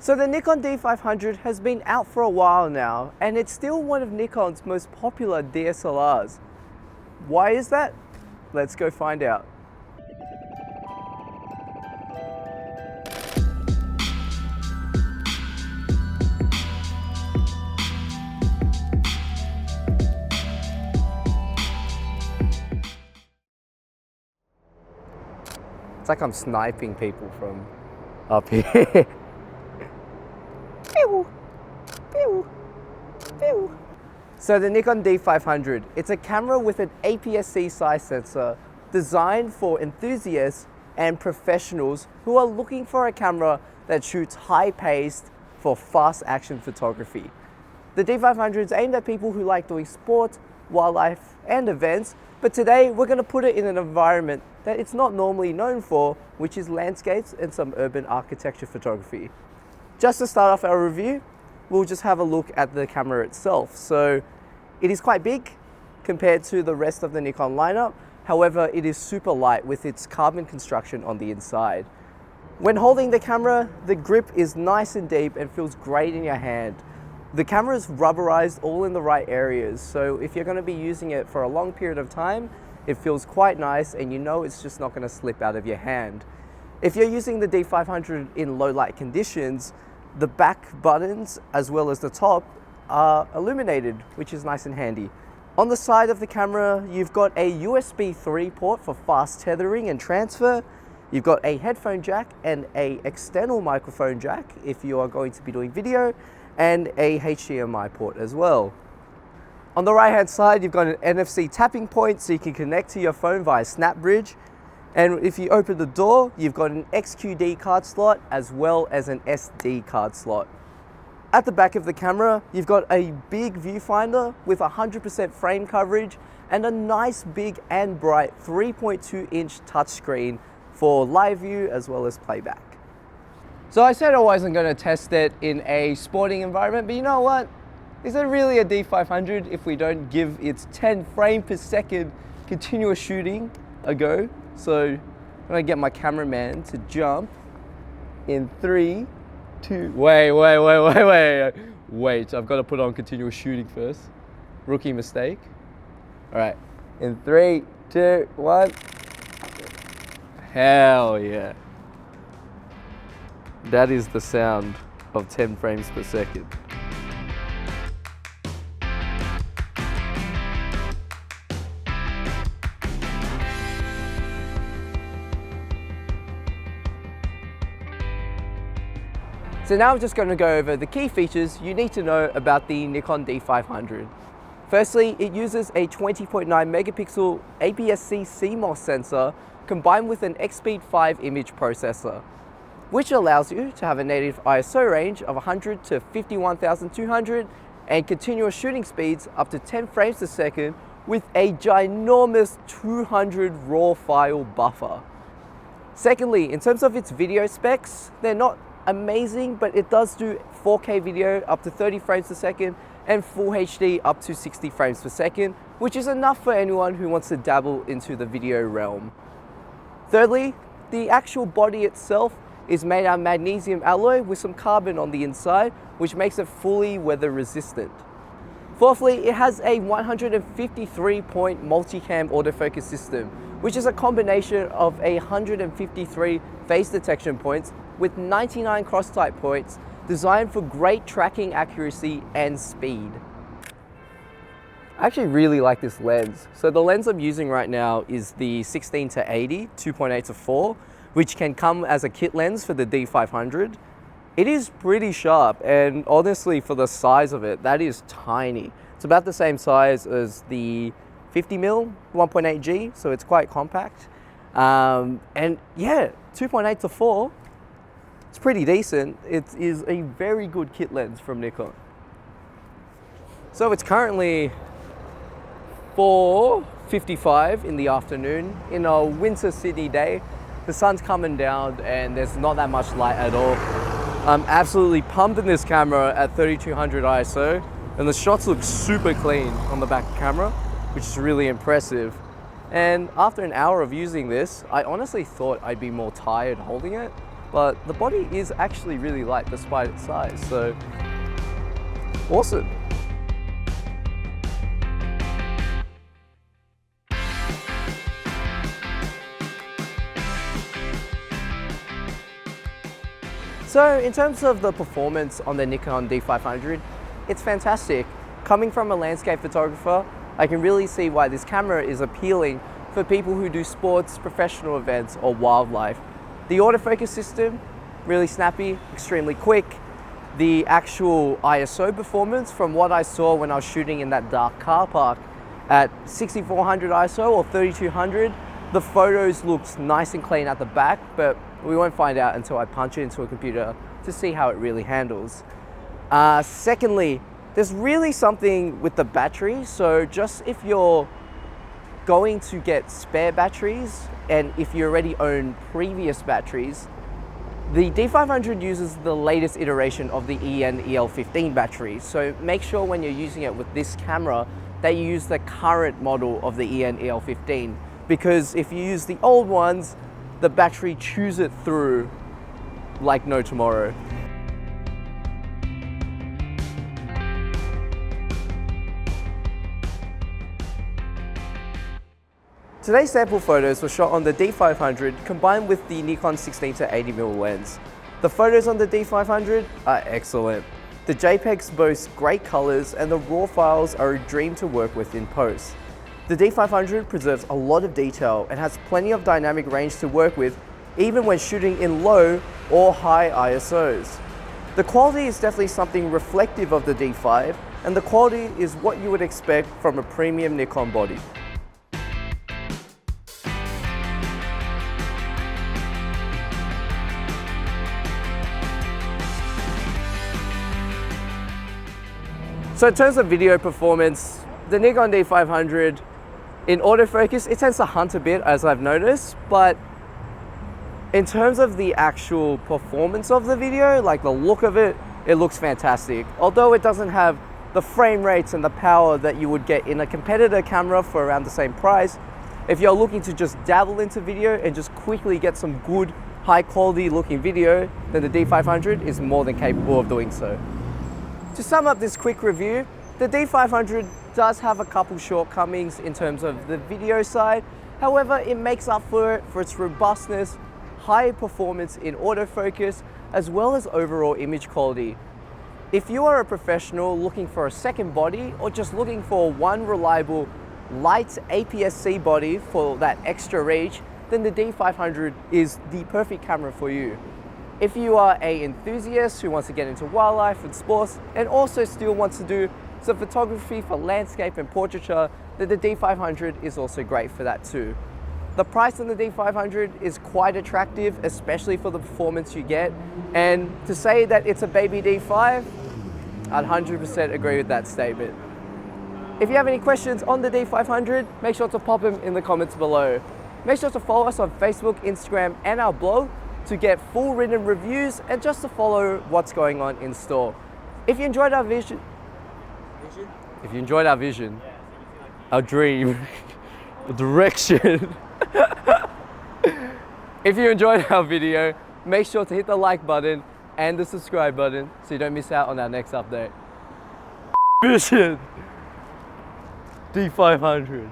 So the Nikon D500 has been out for a while now, and it's still one of Nikon's most popular DSLRs. Why is that? Let's go find out. It's like I'm sniping people from up here. Pew, pew, pew. So the Nikon D500, it's a camera with an APS-C size sensor designed for enthusiasts and professionals who are looking for a camera that shoots high-paced for fast action photography. The D500 is aimed at people who like doing sport, wildlife, and events, but today we're going to put it in an environment that it's not normally known for, which is landscapes and some urban architecture photography. Just to start off our review, we'll just have a look at the camera itself. So it is quite big compared to the rest of the Nikon lineup. However, it is super light with its carbon construction on the inside. When holding the camera, the grip is nice and deep and feels great in your hand. The camera is rubberized all in the right areas, so if you're going to be using it for a long period of time, it feels quite nice and you know it's just not going to slip out of your hand. If you're using the D500 in low light conditions, the back buttons as well as the top are illuminated, which is nice and handy. On the side of the camera, you've got a USB 3 port for fast tethering and transfer. You've got a headphone jack and a external microphone jack if you are going to be doing video, and a HDMI port as well. On the right hand side, you've got an NFC tapping point so you can connect to your phone via SnapBridge. And if you open the door, you've got an XQD card slot as well as an SD card slot. At the back of the camera, you've got a big viewfinder with 100% frame coverage and a nice big and bright 3.2-inch touchscreen for live view as well as playback. So I said I wasn't going to test it in a sporting environment, but you know what? Is it really a D500 if we don't give its 10 frame per second continuous shooting a go? So I'm gonna get my cameraman to jump in 3, 2, wait, I've got to put on continuous shooting first. Rookie mistake. All right, in 3, 2, 1. Hell yeah. That is the sound of 10 frames per second. So now I'm just going to go over the key features you need to know about the Nikon D500. Firstly, it uses a 20.9 megapixel APS-C CMOS sensor combined with an X-Speed 5 image processor, which allows you to have a native ISO range of 100 to 51,200 and continuous shooting speeds up to 10 frames per second with a ginormous 200 raw file buffer. Secondly, in terms of its video specs, they're not amazing, but it does do 4K video up to 30 frames per second and Full HD up to 60 frames per second, which is enough for anyone who wants to dabble into the video realm. Thirdly, the actual body itself is made out of magnesium alloy with some carbon on the inside, which makes it fully weather resistant. Fourthly, it has a 153-point multicam autofocus system, which is a combination of 153 phase detection points with 99 cross-type points designed for great tracking accuracy and speed. I actually really like this lens. So the lens I'm using right now is the 16 to 80, 2.8 to 4, which can come as a kit lens for the D500. It is pretty sharp, and honestly for the size of it, that is tiny. It's about the same size as the 50mm 1.8G, so it's quite compact. And yeah, 2.8 to 4, it's pretty decent. It is a very good kit lens from Nikon. So it's currently 4:55 in the afternoon in a winter Sydney day. The sun's coming down and there's not that much light at all. I'm absolutely pumped in this camera at 3200 ISO, and the shots look super clean on the back camera, which is really impressive. And after an hour of using this, I honestly thought I'd be more tired holding it, but the body is actually really light despite its size, so awesome. So in terms of the performance on the Nikon D500, it's fantastic. Coming from a landscape photographer, I can really see why this camera is appealing for people who do sports, professional events, or wildlife. The autofocus system, really snappy, extremely quick. The actual ISO performance, from what I saw when I was shooting in that dark car park at 6400 ISO or 3200, the photos looked nice and clean at the back, but we won't find out until I punch it into a computer to see how it really handles. Secondly, there's really something with the battery. So just if you're going to get spare batteries, and if you already own previous batteries, the D500 uses the latest iteration of the EN-EL15 battery. So make sure when you're using it with this camera that you use the current model of the EN-EL15, because if you use the old ones, the battery chews it through like no tomorrow. Today's sample photos were shot on the D500 combined with the Nikon 16 to 80mm lens. The photos on the D500 are excellent. The JPEGs boast great colors and the RAW files are a dream to work with in post. The D500 preserves a lot of detail and has plenty of dynamic range to work with, even when shooting in low or high ISOs. The quality is definitely something reflective of the D5, and the quality is what you would expect from a premium Nikon body. So in terms of video performance, the Nikon D500 in autofocus, it tends to hunt a bit, as I've noticed, but in terms of the actual performance of the video, like the look of it, it looks fantastic. Although it doesn't have the frame rates and the power that you would get in a competitor camera for around the same price, if you're looking to just dabble into video and just quickly get some good, high quality looking video, then the D500 is more than capable of doing so. To sum up this quick review, the D500 does have a couple shortcomings in terms of the video side. However, it makes up for it for its robustness, high performance in autofocus, as well as overall image quality. If you are a professional looking for a second body or just looking for one reliable light APS-C body for that extra reach, then the D500 is the perfect camera for you. If you are an enthusiast who wants to get into wildlife and sports and also still wants to do some photography for landscape and portraiture, then the D500 is also great for that too. The price on the D500 is quite attractive, especially for the performance you get. And to say that it's a baby D5, I'd 100% agree with that statement. If you have any questions on the D500, make sure to pop them in the comments below. Make sure to follow us on Facebook, Instagram, and our blog to get full written reviews and just to follow what's going on in store. If you enjoyed our vision, our dream, the direction. If you enjoyed our video, make sure to hit the like button and the subscribe button so you don't miss out on our next update. Vision D500.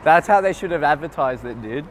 That's how they should have advertised it, dude.